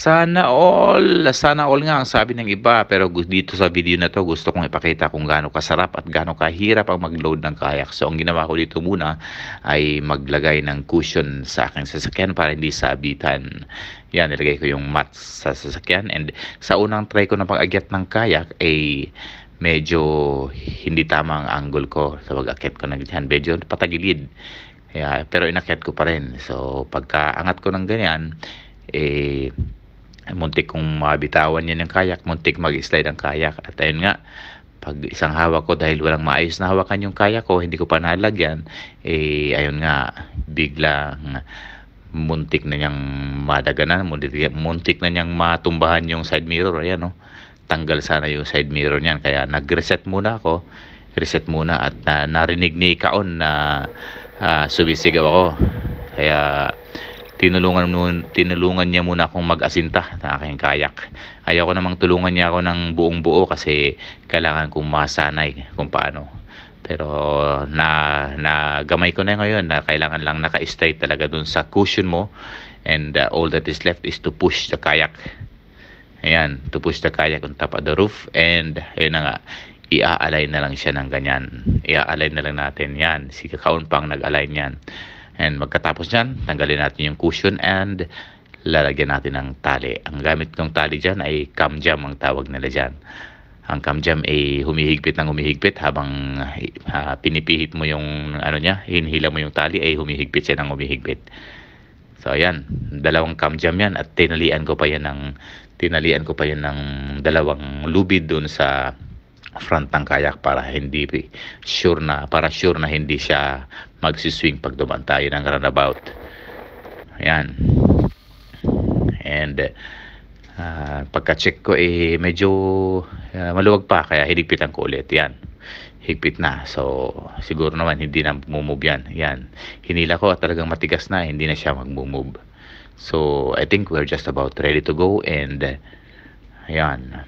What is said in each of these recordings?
Sana all nga ang sabi ng iba, pero dito sa video na to gusto kong ipakita kung gaano kasarap at gaano kahirap ang mag-load ng kayak. So ang ginawa ko dito muna ay maglagay ng cushion sa aking sasakyan para hindi sabitan. Yan, nilagay ko yung mat sa sasakyan, and sa unang try ko na pag-akyat ng kayak ay medyo hindi tama ang angle ko sa pag-akyat ko ng ganyan. Medyo patagilid. Kaya, pero inakyat ko pa rin. So pagka angat ko ng ganyan, muntik kong mabitawan yan yung kayak, muntik mag-slide ang kayak. At ayun nga, pag isang hawak ko, dahil walang maayos na hawakan yung kayak ko, hindi ko pa nalagyan, ayun nga, biglang muntik na niyang madaganan, muntik na niyang matumbahan yung side mirror. Ayan, no? Tanggal sana yung side mirror niyan, kaya nag-reset muna ako. Reset muna, at narinig ni Kaon na sumisigaw ako. Kaya tinulungan niya muna akong mag-asinta ng aking kayak. Ayoko namang tulungan niya ako ng buong buo kasi kailangan kong masanay kung paano. Pero gamay ko na ngayon na kailangan lang naka-straight talaga dun sa cushion mo, and all that is left is to push the kayak. Ayan, to push the kayak on top of the roof, and ayun na nga, i-align na lang siya ng ganyan. I-align na lang natin yan. Si Kaon pang nag-align yan. And magkatapos dyan, tanggalin natin yung cushion and lalagyan natin ng tali. Ang gamit kong tali dyan ay cam jam ang tawag nila dyan. Ang cam jam ay humihigpit ng humihigpit habang pinipihit mo yung niya, hinihila mo yung tali, ay humihigpit siya ng humihigpit. So ayan, dalawang cam jam yan, at tinalian ko pa yan ng dalawang lubid dun sa front ng kayak para sure na hindi siya magsiswing pag dumaan tayo ng runabout. Ayan. And pagka-check ko medyo maluwag pa, kaya hinigpitan ko ulit. Yan, higpit na. So siguro naman hindi na move yan. Yan, hinila ko at talagang matigas na, hindi na siya mag-move. So I think we're just about ready to go, and ayan,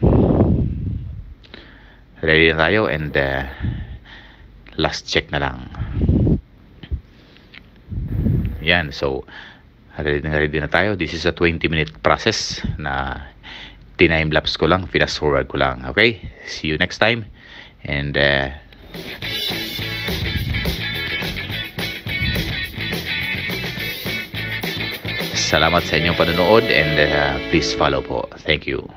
ready na tayo, and last check na lang. Yan, so ready na tayo. This is a 20-minute process na time lapse ko lang, fast forward ko lang. Okay, see you next time, and salamat sa inyong panonood, and please follow po. Thank you.